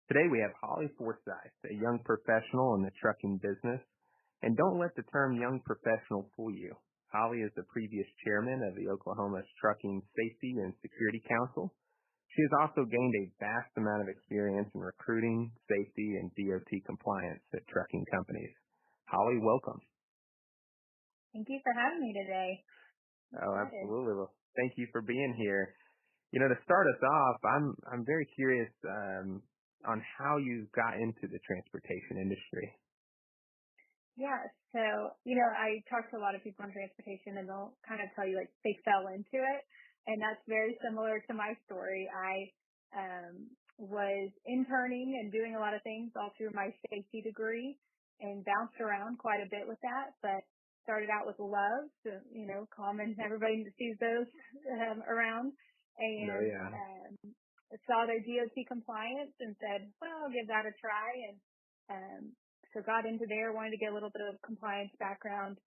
Today we have Holly Forsyth, a young professional in the trucking business. And don't let the term young professional fool you. Holly is the previous chairman of the Oklahoma Trucking Safety and Security Council. She has also gained a vast amount of experience in recruiting, safety, and DOT compliance at trucking companies. Holly, welcome. Thank you for having me today. Oh, absolutely. Well, thank you for being here. You know, to start us off, I'm very curious on how you got into the transportation industry. Yeah, so, I talk to a lot of people in transportation and they'll kind of tell you like they fell into it. And that's very similar to my story. I was interning and doing a lot of things all through my safety degree and bounced around quite a bit with that, but started out with love, so, common, everybody sees those around. And saw their DOT compliance and said, well, I'll give that a try. And so got into there, wanted to get a little bit of compliance background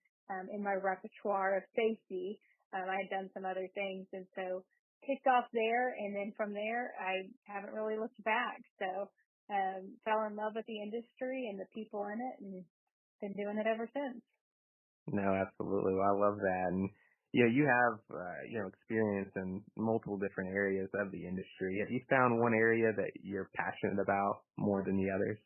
in my repertoire of safety. I had done some other things, and so kicked off there, and then from there, I haven't really looked back. So fell in love with the industry and the people in it, and been doing it ever since. No, absolutely. Well, I love that. And you have experience in multiple different areas of the industry. Have you found one area that you're passionate about more than the others?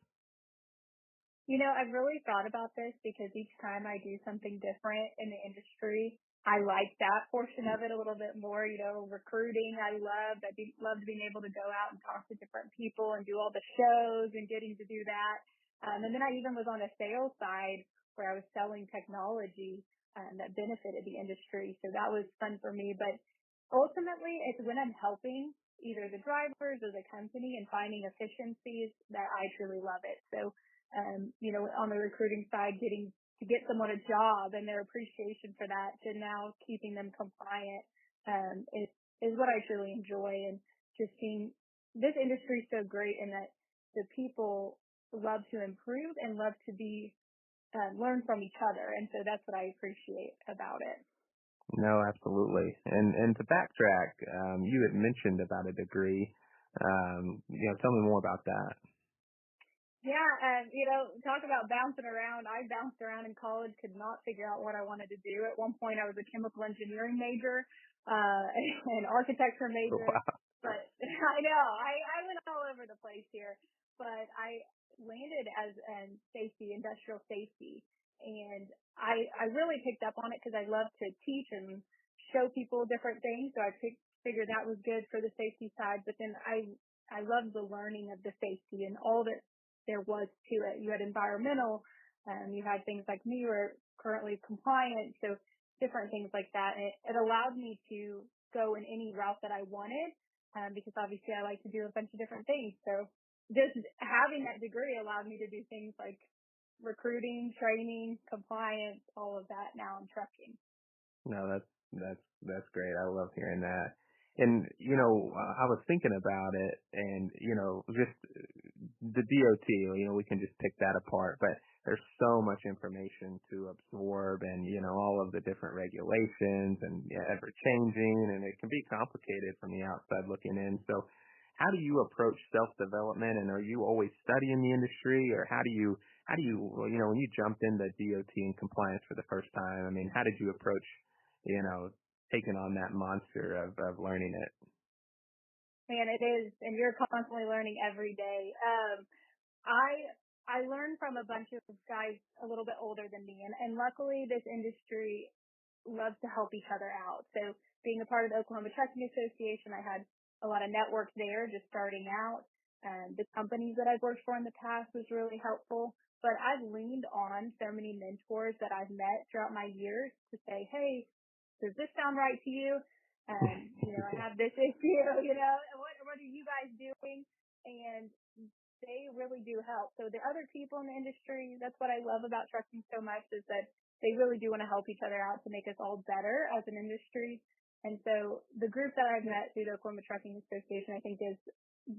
I've really thought about this because each time I do something different in the industry, I like that portion of it a little bit more. Recruiting, I loved being able to go out and talk to different people and do all the shows and getting to do that. And then I even was on the sales side where I was selling technology that benefited the industry. So that was fun for me. But ultimately, it's when I'm helping either the drivers or the company and finding efficiencies that I truly love it. So on the recruiting side, getting to get someone a job and their appreciation for that to now keeping them compliant is what I truly enjoy. And just seeing this industry is so great in that the people love to improve and love to be learn from each other. And so that's what I appreciate about it. No, absolutely. And to backtrack, you had mentioned about a degree. Tell me more about that. Yeah, talk about bouncing around. I bounced around in college, could not figure out what I wanted to do. At one point, I was a chemical engineering major, an architecture major. Wow. But I know, I went all over the place here. But I landed as industrial safety. And I really picked up on it because I love to teach and show people different things. So I figured that was good for the safety side. But then I loved the learning of the safety and all that there was to it. You had environmental, you had things like me who are currently compliant, so different things like that. And it allowed me to go in any route that I wanted, because obviously I like to do a bunch of different things. So just having that degree allowed me to do things like recruiting, training, compliance, all of that now in trucking. No, that's great. I love hearing that. And, I was thinking about it and, just the DOT, we can just pick that apart, but there's so much information to absorb and, all of the different regulations and ever changing, and it can be complicated from the outside looking in. So how do you approach self-development, and are you always studying the industry, or how do you, when you jumped into DOT and compliance for the first time, how did you approach, taking on that monster of learning it? Man, it is, and you're constantly learning every day. I learned from a bunch of guys a little bit older than me, and luckily this industry loves to help each other out. So being a part of the Oklahoma Trucking Association, I had a lot of network there just starting out. The companies that I've worked for in the past was really helpful, but I've leaned on so many mentors that I've met throughout my years to say, hey, does this sound right to you? I have this issue, what are you guys doing? And they really do help. So the other people in the industry, that's what I love about trucking so much, is that they really do want to help each other out to make us all better as an industry. And so the group that I've met through the Oklahoma Trucking Association, I think, is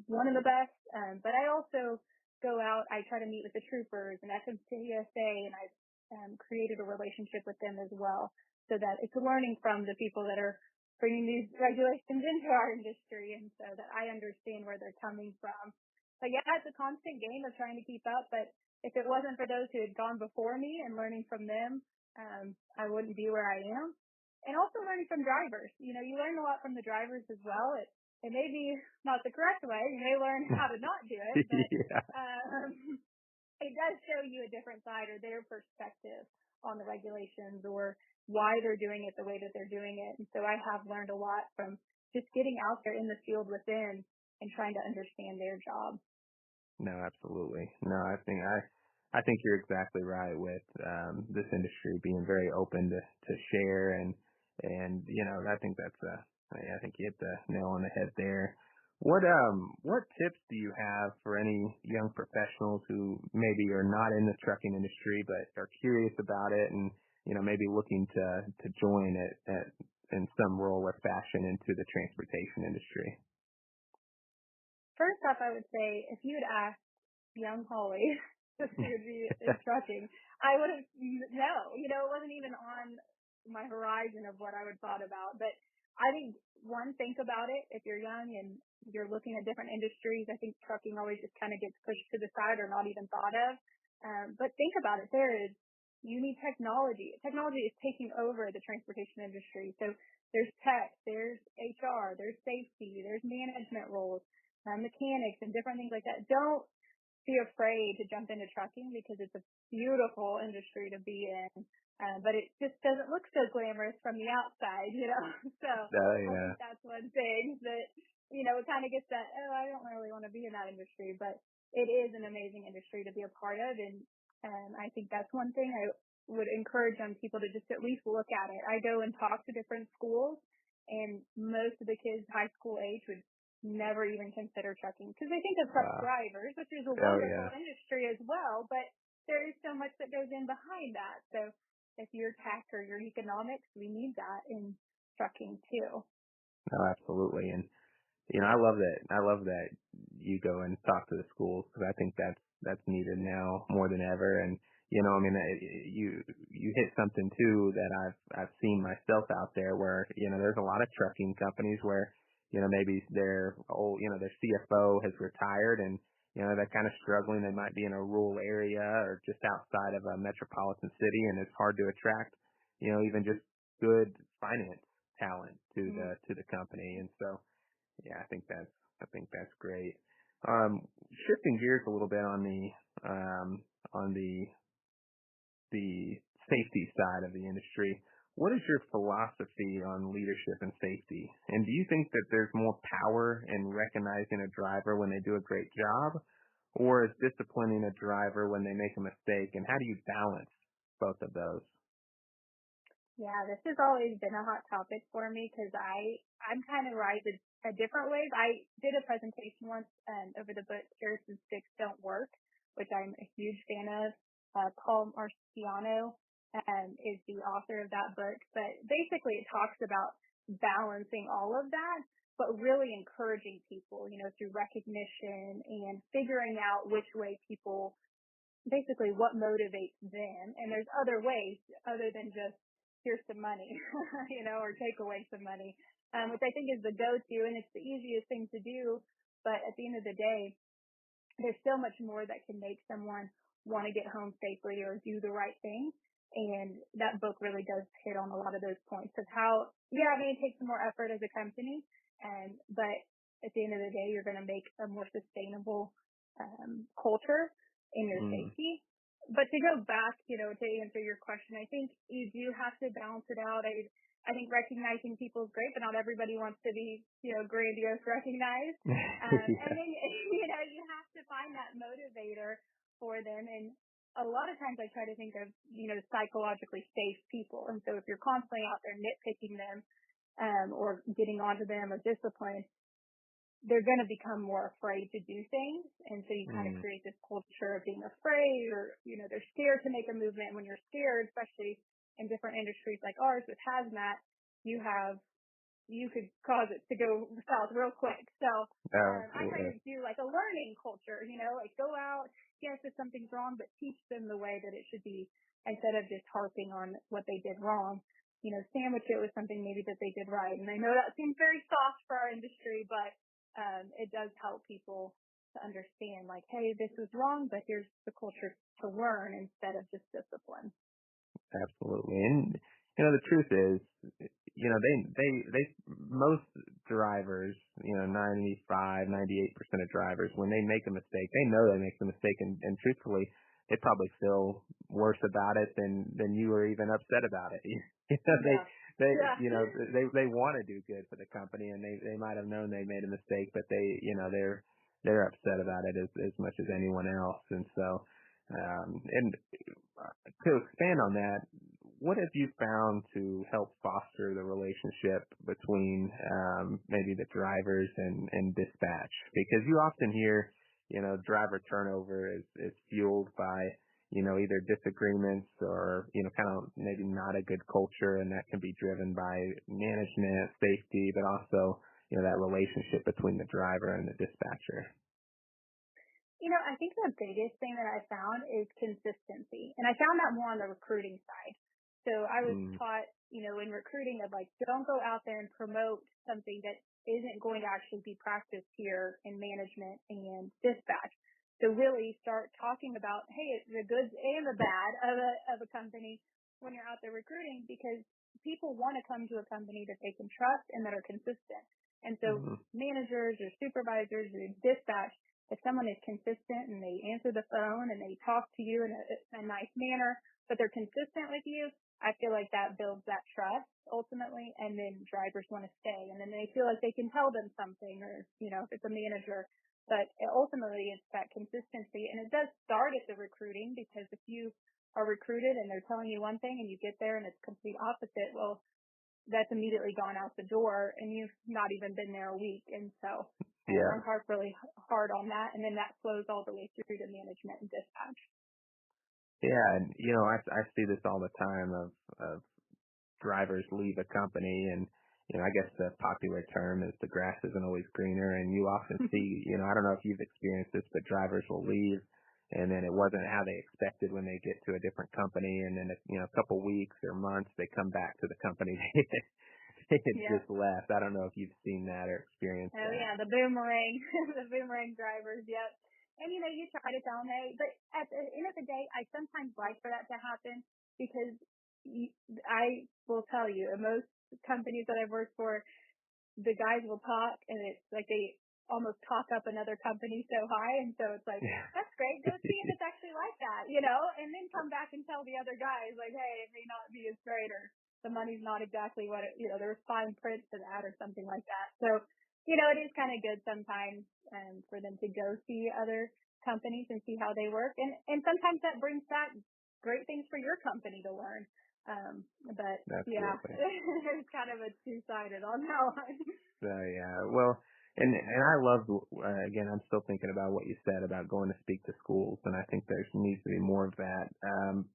one of the best. But I also go out, I try to meet with the troopers and FMCSA, and I've created a relationship with them as well, so that it's learning from the people that are bringing these regulations into our industry, and so that I understand where they're coming from. But yeah, it's a constant game of trying to keep up. But if it wasn't for those who had gone before me and learning from them, I wouldn't be where I am. And also learning from drivers. You know, you learn a lot from the drivers as well. It may be not the correct way. You may learn how to not do it, but Yeah. it does show you a different side or their perspective on the regulations or why they're doing it the way that they're doing it. And so I have learned a lot from just getting out there in the field within and trying to understand their job. No, absolutely. No, I think you're exactly right with this industry being very open to share and you know, I think I think you hit the nail on the head there. What tips do you have for any young professionals who maybe are not in the trucking industry but are curious about it and, you know, maybe looking to join it in some role or fashion into the transportation industry? First off, I would say if you had asked young Holly if she would be in trucking, I would have no. You know, it wasn't even on my horizon of what I would thought about. But I think think about it. If you're young and you're looking at different industries, I think trucking always just kind of gets pushed to the side or not even thought of. But think about it. You need technology. Technology is taking over the transportation industry. So there's tech, there's HR, there's safety, there's management roles, mechanics, and different things like that. Don't be afraid to jump into trucking because it's a beautiful industry to be in. But it just doesn't look so glamorous from the outside, you know. So Oh I yeah. think that's one thing that, you know, it kind of gets that, oh, I don't really want to be in that industry. But it is an amazing industry to be a part of. And I think that's one thing I would encourage young people to just at least look at it. I go and talk to different schools, and most of the kids high school age would never even consider trucking because they think of truck Wow. drivers, which is a Oh wonderful yeah. industry as well, but there is so much that goes in behind that. So if you're tech or you're economics, we need that in trucking too. No, absolutely. And you know, I love that you go and talk to the schools because I think that's needed now more than ever. And you know, I mean, you hit something too that I've seen myself out there where you know there's a lot of trucking companies where you know maybe their CFO has retired and you know they're kind of struggling. They might be in a rural area or just outside of a metropolitan city, and it's hard to attract you know even just good finance talent to the company. And so yeah, I think that's great. Shifting gears a little bit on the safety side of the industry, what is your philosophy on leadership and safety? And do you think that there's more power in recognizing a driver when they do a great job, or is disciplining a driver when they make a mistake? And how do you balance both of those? Yeah, this has always been a hot topic for me because I'm kind of raised a different ways. I did a presentation once over the book Carrots and Sticks Don't Work, which I'm a huge fan of. Paul Marciano is the author of that book, but basically it talks about balancing all of that, but really encouraging people, you know, through recognition and figuring out which way people basically what motivates them. And there's other ways other than just here's some money, you know, or take away some money, which I think is the go-to and it's the easiest thing to do. But at the end of the day, there's so much more that can make someone want to get home safely or do the right thing. And that book really does hit on a lot of those points of how, yeah, it may take some more effort as a company, but at the end of the day, you're going to make a more sustainable culture in your Mm. safety. But to go back, you know, to answer your question, I think you do have to balance it out. I think recognizing people is great, but not everybody wants to be, you know, grandiose recognized. And Yeah. then, you know, you have to find that motivator for them. And a lot of times I try to think of, you know, psychologically safe people. And so if you're constantly out there nitpicking them, or getting onto them or discipline, they're going to become more afraid to do things. And so you kind of Mm. create this culture of being afraid or, you know, they're scared to make a movement. When you're scared, especially in different industries like ours with hazmat, you could cause it to go south real quick. So, Oh, I try absolutely. to do like a learning culture, you know, like go out, yes, if something's wrong, but teach them the way that it should be instead of just harping on what they did wrong. You know, sandwich it with something maybe that they did right. And I know that seems very soft for our industry, but it does help people to understand, like, hey, this was wrong, but here's the culture to learn instead of just discipline. Absolutely. And, the truth is, most drivers, 98% of drivers, when they make a mistake, they know they make the mistake. And truthfully, they probably feel worse about it than you were even upset about it. Yeah. They, Yeah. they want to do good for the company, and they might have known they made a mistake, but they're upset about it as much as anyone else. And so, and to expand on that, what have you found to help foster the relationship between maybe the drivers and dispatch? Because you often hear, driver turnover is fueled by, either disagreements or, kind of maybe not a good culture, and that can be driven by management, safety, but also, that relationship between the driver and the dispatcher. I think the biggest thing that I found is consistency. And I found that more on the recruiting side. So I was taught, in recruiting of like, don't go out there and promote something that isn't going to actually be practiced here in management and dispatch. So really start talking about, hey, the goods and the bad of a company when you're out there recruiting, because people want to come to a company that they can trust and that are consistent. And so managers or supervisors or dispatch, if someone is consistent and they answer the phone and they talk to you in a nice manner, but they're consistent with you, I feel like that builds that trust ultimately, and then drivers want to stay, and then they feel like they can tell them something, or, if it's a manager. But ultimately, it's that consistency, and it does start at the recruiting, because if you are recruited and they're telling you one thing and you get there and it's complete opposite, well, that's immediately gone out the door and you've not even been there a week. And so I work really hard on that, and then that flows all the way through to management and dispatch. Yeah, and I see this all the time of drivers leave a company, and I guess the popular term is the grass isn't always greener, and you often see, I don't know if you've experienced this, but drivers will leave and then it wasn't how they expected when they get to a different company, and then a couple weeks or months they come back to the company they had just left. I don't know if you've seen that or experienced that. Oh yeah, the boomerang, the boomerang drivers. Yep. And you try to tell them, hey, but at the end of the day, I sometimes like for that to happen, because I will tell you, in most companies that I've worked for, the guys will talk, and it's like they almost talk up another company so high, and so it's like, that's great, go see if it's actually like that, and then come back and tell the other guys, like, hey, it may not be as great, or the money's not exactly what it, there's fine print to that or something like that. So, it is kind of good sometimes for them to go see other companies and see how they work, and sometimes that brings back great things for your company to learn. But it's kind of a two-sided on that one. So well, and I love, again, I'm still thinking about what you said about going to speak to schools, and I think there needs to be more of that.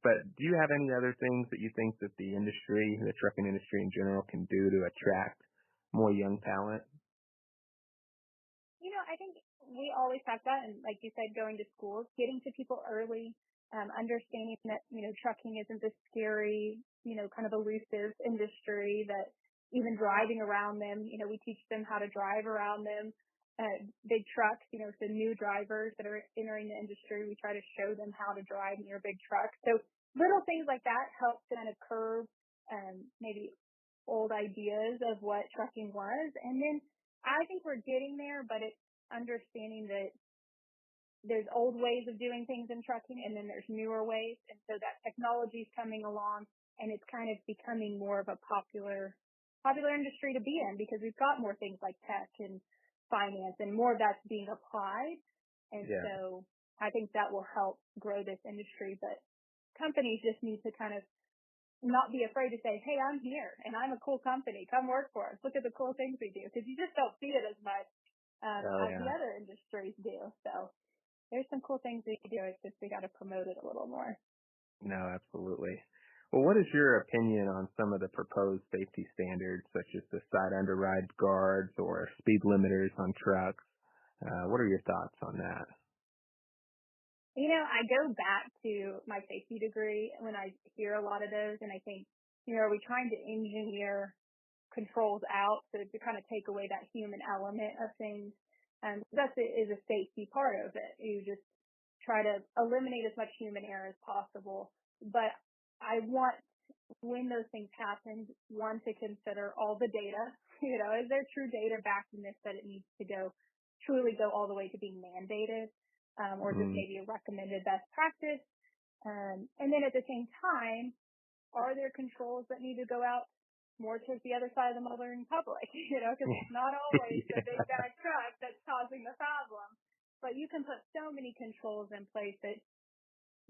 But do you have any other things that you think that the industry, the trucking industry in general, can do to attract more young talent? I think we always talk about, and like you said, going to schools, getting to people early, understanding that, trucking isn't this scary, kind of elusive industry, that even driving around them, we teach them how to drive around them. Big trucks, so new drivers that are entering the industry, we try to show them how to drive near big trucks. So little things like that help to kind of curb maybe old ideas of what trucking was. And then I think we're getting there, but it's understanding that there's old ways of doing things in trucking, and then there's newer ways. And so that technology is coming along, and it's kind of becoming more of a popular industry to be in, because we've got more things like tech and finance, and more of that's being applied. And so I think that will help grow this industry. But companies just need to kind of not be afraid to say, hey, I'm here and I'm a cool company. Come work for us. Look at the cool things we do, because you just don't see it as much as the other industries do. So there's some cool things we do. It's just we got to promote it a little more. No, absolutely. Well, what is your opinion on some of the proposed safety standards, such as the side underride guards or speed limiters on trucks? What are your thoughts on that? I go back to my safety degree when I hear a lot of those, and I think, are we trying to engineer controls out to kind of take away that human element of things? That is a safety part of it. You just try to eliminate as much human error as possible. But I want, when those things happen, one, to consider all the data. Is there true data backing this that it needs to truly go all the way to being mandated, or just maybe a recommended best practice? And then at the same time, are there controls that need to go out more towards the other side of the motoring public? Because it's not always the big bad truck that's causing the problem. But you can put so many controls in place that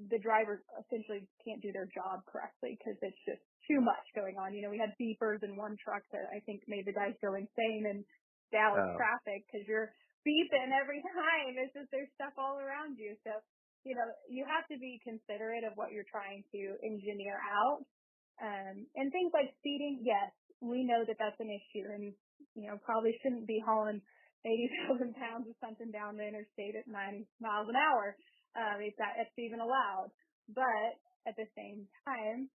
the driver essentially can't do their job correctly because it's just too much going on. We had beepers in one truck that I think made the guys go insane in Dallas traffic because you're beeping every time. It's just there's stuff all around you. So, you have to be considerate of what you're trying to engineer out. And things like speeding, yes, we know that that's an issue and, probably shouldn't be hauling 80,000 pounds of something down the interstate at 90 miles an hour. If that's even allowed. But at the same time,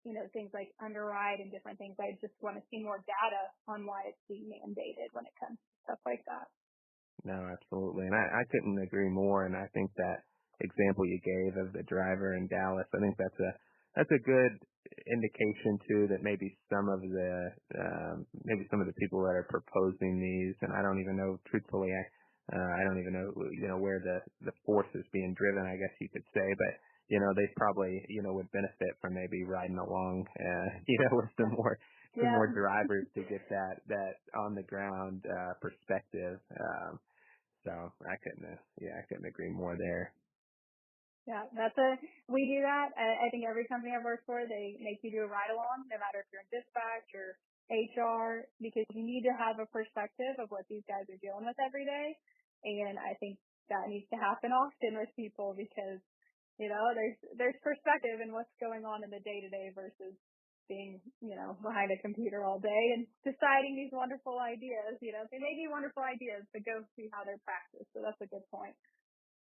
things like underride and different things, I just want to see more data on why it's being mandated when it comes to stuff like that. No, absolutely. And I couldn't agree more. And I think that example you gave of the driver in Dallas, I think that's a good indication too that maybe some of the people that are proposing these, and I don't even know, truthfully, I don't even know, where the force is being driven, I guess you could say, but, they probably, would benefit from maybe riding along, with some more drivers to get that on the ground, perspective. So I couldn't agree more there. Yeah, we do that. I think every company I've worked for, they make you do a ride along, no matter if you're in dispatch or HR, because you need to have a perspective of what these guys are dealing with every day. And I think that needs to happen often with people because, there's perspective in what's going on in the day to day versus being, behind a computer all day and deciding these wonderful ideas. They may be wonderful ideas, but go see how they're practiced. So that's a good point.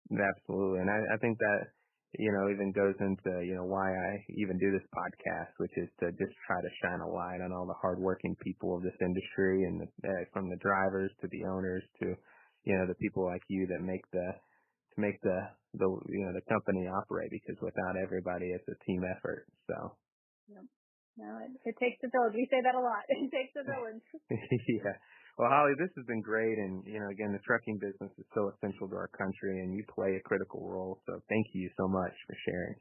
Absolutely. And I think that, even goes into, why I even do this podcast, which is to just try to shine a light on all the hardworking people of this industry and from the drivers to the owners to, the people like you that make the company operate, because without everybody, it's a team effort. So. Yep. No, it takes a village. We say that a lot. It takes a village. Yeah. Well, Holly, this has been great. And, again, the trucking business is so essential to our country, and you play a critical role. So thank you so much for sharing.